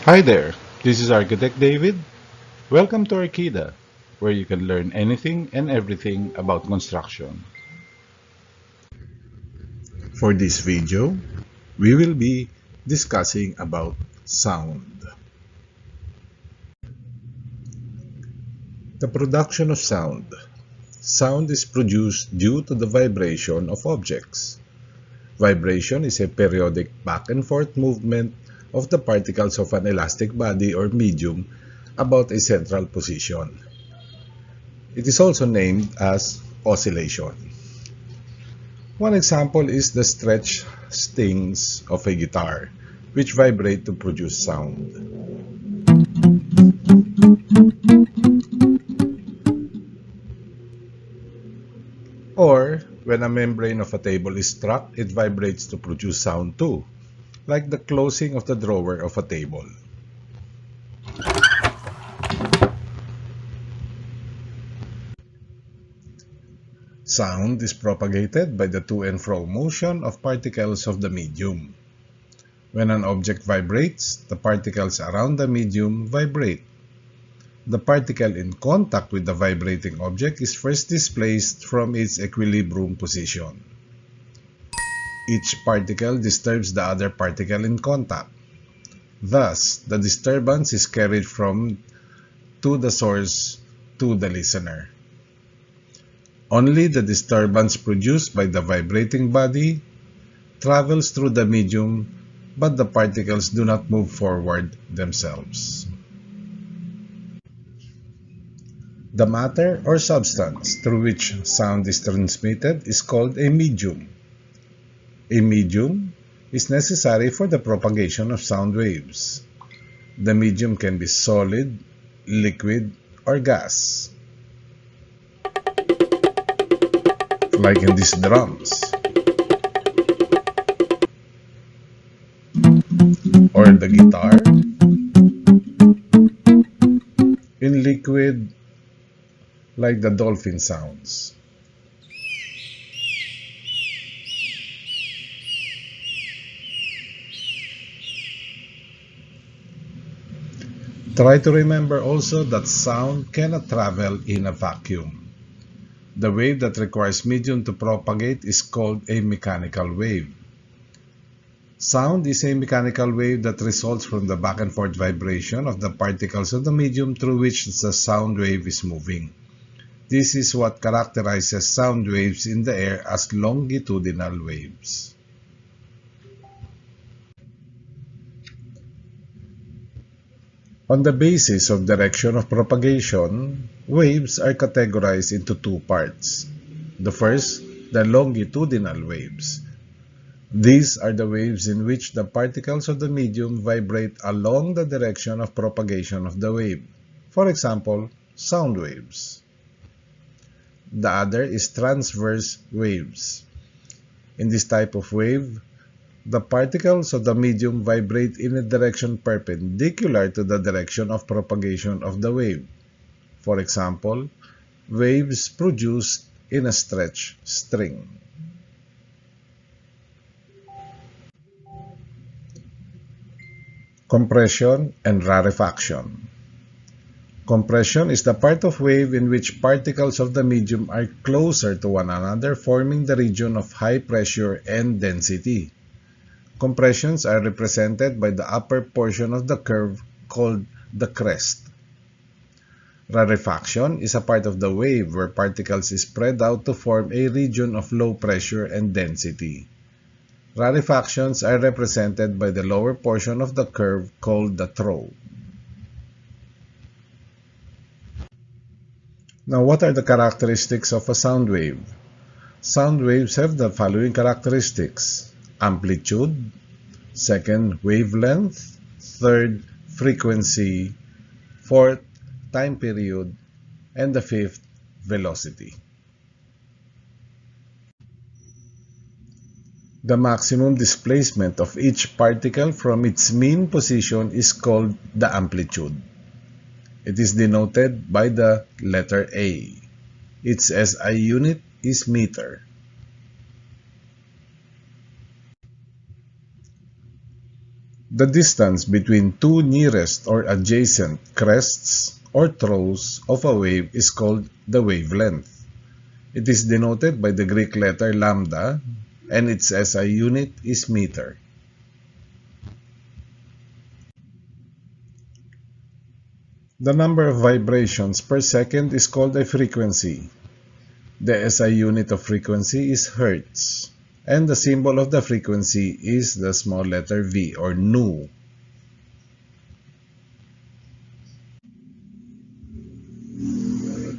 Hi there, this is Architect David. Welcome to Arkida, where you can learn anything and everything about construction. For this video, we will be discussing about sound. The production of sound. Sound is produced due to the vibration of objects. Vibration is a periodic back and forth movement of the particles of an elastic body or medium about a central position. It is also named as oscillation. One example is the stretched strings of a guitar, which vibrate to produce sound. Or, when a membrane of a table is struck, it vibrates to produce sound too, like the closing of the drawer of a table. Sound is propagated by the to and fro motion of particles of the medium. When an object vibrates, the particles around the medium vibrate. The particle in contact with the vibrating object is first displaced from its equilibrium position. Each particle disturbs the other particle in contact. Thus, the disturbance is carried from to the source to the listener. Only the disturbance produced by the vibrating body travels through the medium, but the particles do not move forward themselves. The matter or substance through which sound is transmitted is called a medium. A medium is necessary for the propagation of sound waves. The medium can be solid, liquid, or gas. Like in these drums, or the guitar. In liquid, like the dolphin sounds. Try to remember also that sound cannot travel in a vacuum. The wave that requires medium to propagate is called a mechanical wave. Sound is a mechanical wave that results from the back and forth vibration of the particles of the medium through which the sound wave is moving. This is what characterizes sound waves in the air as longitudinal waves. On the basis of direction of propagation, waves are categorized into two parts. The first, the longitudinal waves. These are the waves in which the particles of the medium vibrate along the direction of propagation of the wave. For example, sound waves. The other is transverse waves. In this type of wave, the particles of the medium vibrate in a direction perpendicular to the direction of propagation of the wave. For example, waves produced in a stretched string. Compression and rarefaction. Compression is the part of wave in which particles of the medium are closer to one another, forming the region of high pressure and density. Compressions are represented by the upper portion of the curve called the crest. Rarefaction is a part of the wave where particles spread out to form a region of low pressure and density. Rarefactions are represented by the lower portion of the curve called the trough. Now, what are the characteristics of a sound wave? Sound waves have the following characteristics: amplitude, second, wavelength, third, frequency, fourth, time period, and the fifth, velocity. The maximum displacement of each particle from its mean position is called the amplitude. It is denoted by the letter A. Its SI unit is meter. The distance between two nearest or adjacent crests or throws of a wave is called the wavelength. It is denoted by the Greek letter lambda, and its SI unit is meter. The number of vibrations per second is called a frequency. The SI unit of frequency is hertz, and the symbol of the frequency is the small letter V or nu.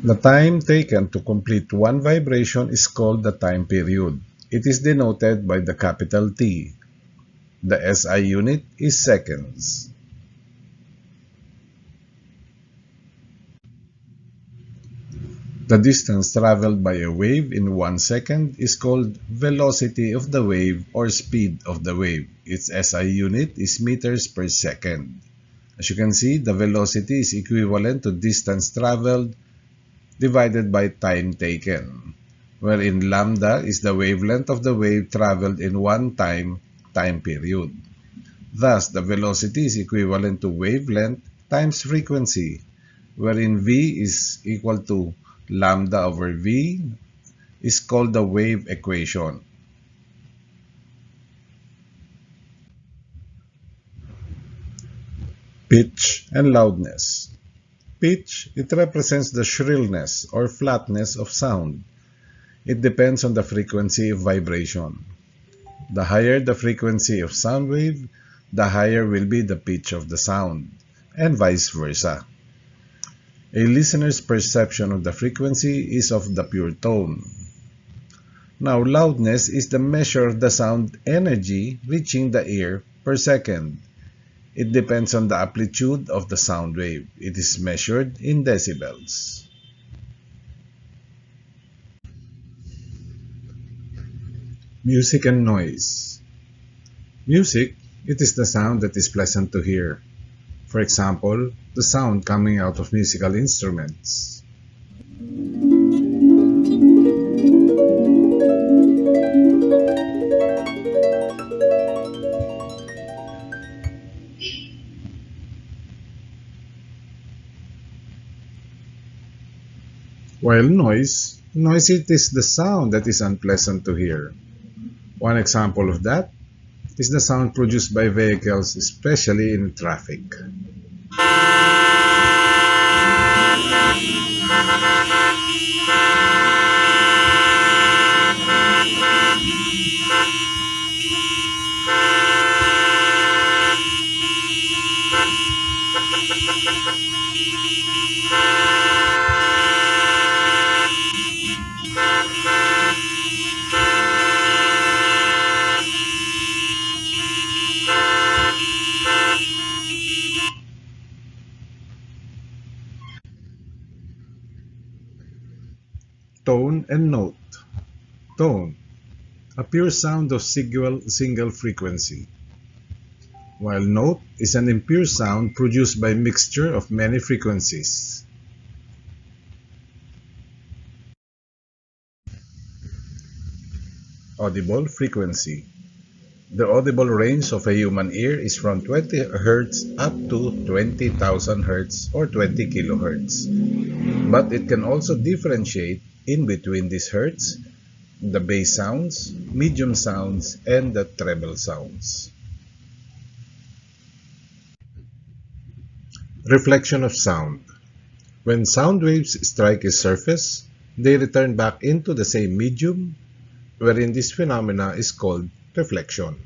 The time taken to complete one vibration is called the time period. It is denoted by the capital T. The SI unit is seconds. The distance traveled by a wave in 1 second is called velocity of the wave or speed of the wave. Its SI unit is meters per second. As you can see, the velocity is equivalent to distance traveled divided by time taken, wherein lambda is the wavelength of the wave traveled in one time period. Thus, the velocity is equivalent to wavelength times frequency, wherein V is equal to lambda over V is called the wave equation. Pitch and loudness. Pitch, it represents the shrillness or flatness of sound. It depends on the frequency of vibration. The higher the frequency of sound wave, the higher will be the pitch of the sound, and vice versa. A listener's perception of the frequency is of the pure tone. Now, loudness is the measure of the sound energy reaching the ear per second. It depends on the amplitude of the sound wave. It is measured in decibels. Music and noise. Music, it is the sound that is pleasant to hear. For example, the sound coming out of musical instruments. While noise it is the sound that is unpleasant to hear. One example of that is the sound produced by vehicles, especially in traffic. Tone and note. Tone, a pure sound of single frequency, while note is an impure sound produced by mixture of many frequencies. Audible frequency. The audible range of a human ear is from 20 Hz up to 20,000 Hz or 20 kHz. But it can also differentiate in between these hertz, the bass sounds, medium sounds, and the treble sounds. Reflection of sound. When sound waves strike a surface, they return back into the same medium, wherein this phenomena is called reflection.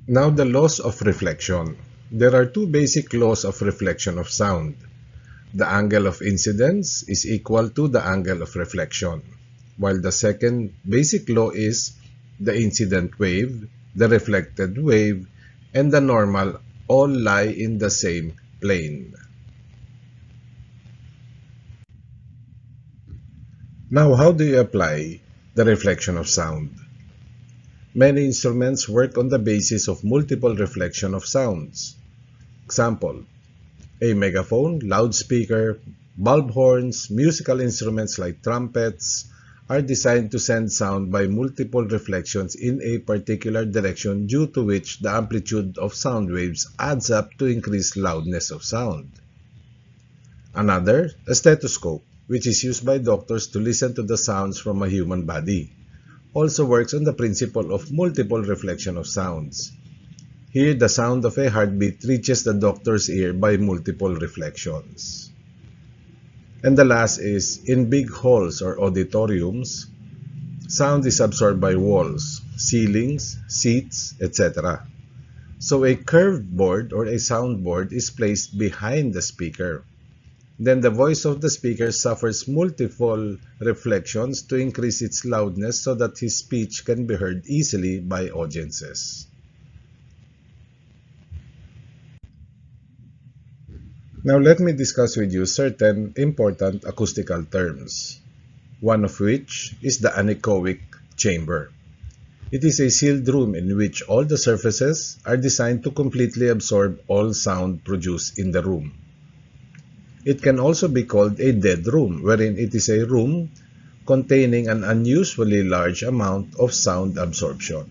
Now the laws of reflection. There are two basic laws of reflection of sound. The angle of incidence is equal to the angle of reflection, while the second basic law is the incident wave, the reflected wave, and the normal all lie in the same plane. Now, how do you apply the reflection of sound? Many instruments work on the basis of multiple reflection of sounds. Example, a megaphone, loudspeaker, bulb horns, musical instruments like trumpets, are designed to send sound by multiple reflections in a particular direction, due to which the amplitude of sound waves adds up to increase loudness of sound. Another, a stethoscope, which is used by doctors to listen to the sounds from a human body, also works on the principle of multiple reflection of sounds. Here, the sound of a heartbeat reaches the doctor's ear by multiple reflections. And the last is, in big halls or auditoriums, sound is absorbed by walls, ceilings, seats, etc. So a curved board or a soundboard is placed behind the speaker. Then the voice of the speaker suffers multiple reflections to increase its loudness so that his speech can be heard easily by audiences. Now let me discuss with you certain important acoustical terms, one of which is the anechoic chamber. It is a sealed room in which all the surfaces are designed to completely absorb all sound produced in the room. It can also be called a dead room, wherein it is a room containing an unusually large amount of sound absorption.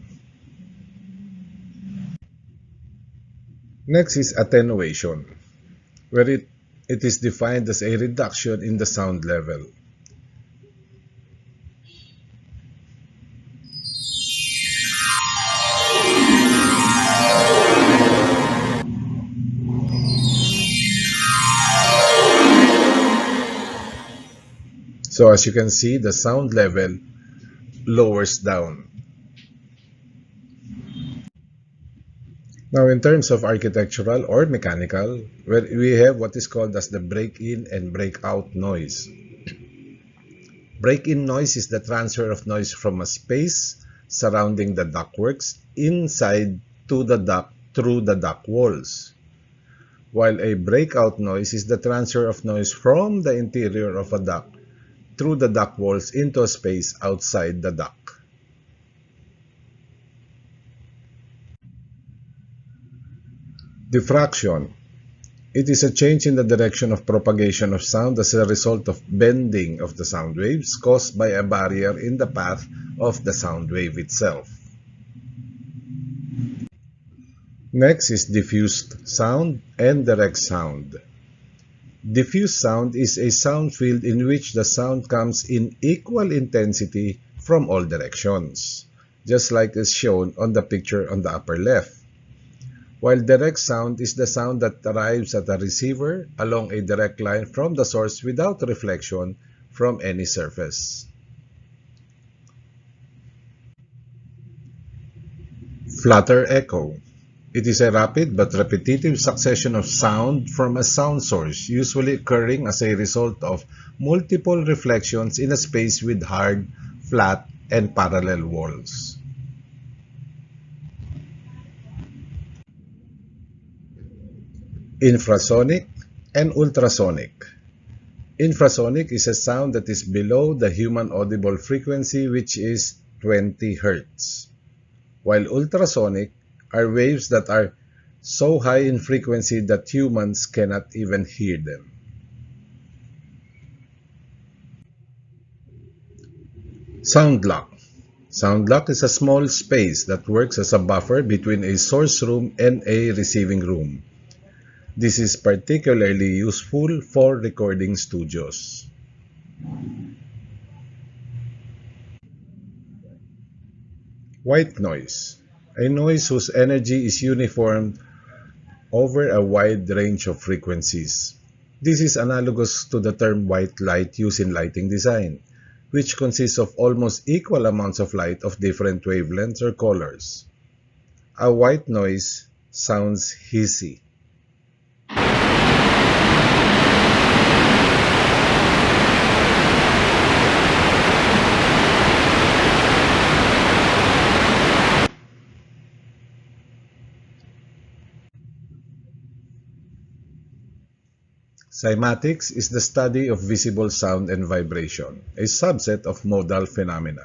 Next is attenuation, where it is defined as a reduction in the sound level. So as you can see, the sound level lowers down. Now in terms of architectural or mechanical, where we have what is called as the break-in and break-out noise. Break-in noise is the transfer of noise from a space surrounding the ductworks inside to the duct through the duct walls, while a break-out noise is the transfer of noise from the interior of a duct through the duct walls into a space outside the duct. Diffraction. It is a change in the direction of propagation of sound as a result of bending of the sound waves caused by a barrier in the path of the sound wave itself. Next is diffused sound and direct sound. Diffuse sound is a sound field in which the sound comes in equal intensity from all directions, just like is shown on the picture on the upper left. While direct sound is the sound that arrives at the receiver along a direct line from the source without reflection from any surface. Flutter echo. It is a rapid but repetitive succession of sound from a sound source, usually occurring as a result of multiple reflections in a space with hard, flat, and parallel walls. Infrasonic and ultrasonic. Infrasonic is a sound that is below the human audible frequency, which is 20 Hz, while ultrasonic are waves that are so high in frequency that humans cannot even hear them. Sound lock. Sound lock is a small space that works as a buffer between a source room and a receiving room. This is particularly useful for recording studios. White noise. A noise whose energy is uniform over a wide range of frequencies. This is analogous to the term white light used in lighting design, which consists of almost equal amounts of light of different wavelengths or colors. A white noise sounds hissy. Cymatics is the study of visible sound and vibration, a subset of modal phenomena.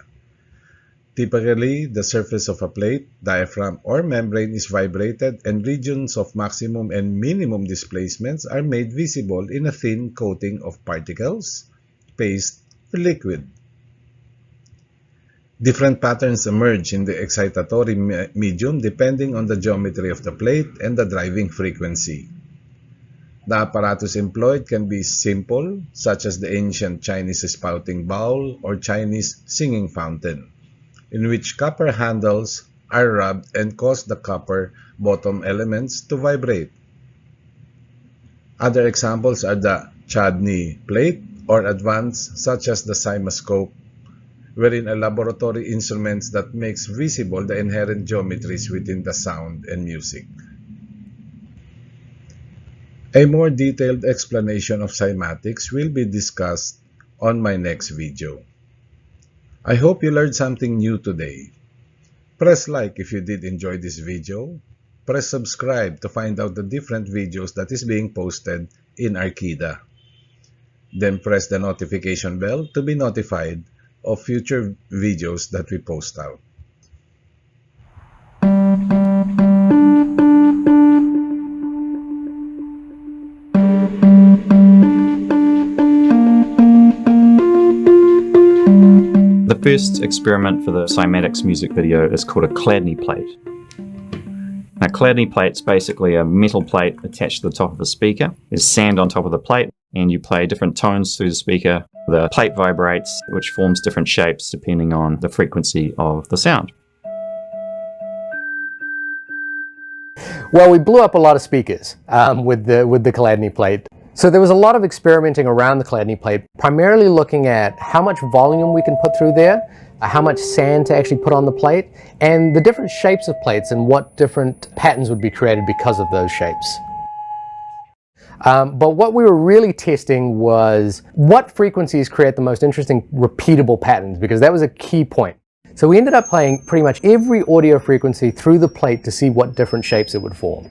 Typically, the surface of a plate, diaphragm, or membrane is vibrated and regions of maximum and minimum displacements are made visible in a thin coating of particles, paste, or liquid. Different patterns emerge in the excitatory medium depending on the geometry of the plate and the driving frequency. The apparatus employed can be simple, such as the ancient Chinese spouting bowl or Chinese singing fountain, in which copper handles are rubbed and cause the copper bottom elements to vibrate. Other examples are the Chladni plate or advanced such as the CymaScope, wherein a laboratory instruments that makes visible the inherent geometries within the sound and music. A more detailed explanation of cymatics will be discussed on my next video. I hope you learned something new today. Press like if you did enjoy this video. Press subscribe to find out the different videos that is being posted in Archida. Then press the notification bell to be notified of future videos that we post out. The first experiment for the cymatics music video is called a Chladni plate. Now, Chladni plate's basically a metal plate attached to the top of a speaker. There's sand on top of the plate, and you play different tones through the speaker. The plate vibrates, which forms different shapes depending on the frequency of the sound. Well, we blew up a lot of speakers with the Chladni plate. So there was a lot of experimenting around the Chladni plate, primarily looking at how much volume we can put through there, how much sand to actually put on the plate, and the different shapes of plates and what different patterns would be created because of those shapes. But what we were really testing was what frequencies create the most interesting repeatable patterns, because that was a key point. So we ended up playing pretty much every audio frequency through the plate to see what different shapes it would form.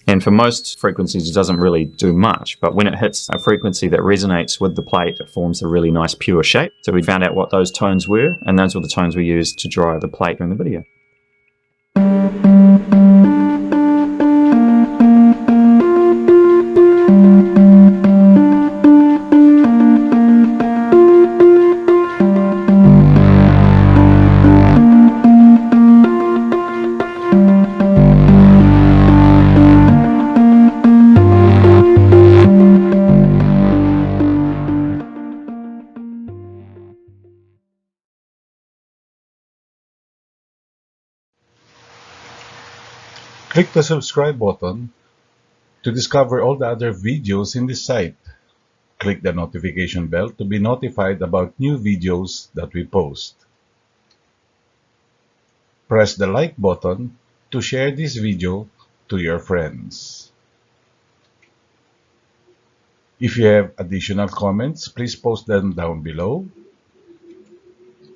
And for most frequencies, it doesn't really do much, but when it hits a frequency that resonates with the plate, it forms a really nice pure shape. So we found out what those tones were, and those were the tones we used to draw the plate in the video. Click the subscribe button to discover all the other videos in this site. Click the notification bell to be notified about new videos that we post. Press the like button to share this video to your friends. If you have additional comments, please post them down below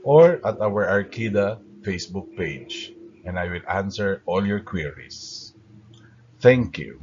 or at our Archida Facebook page, and I will answer all your queries. Thank you.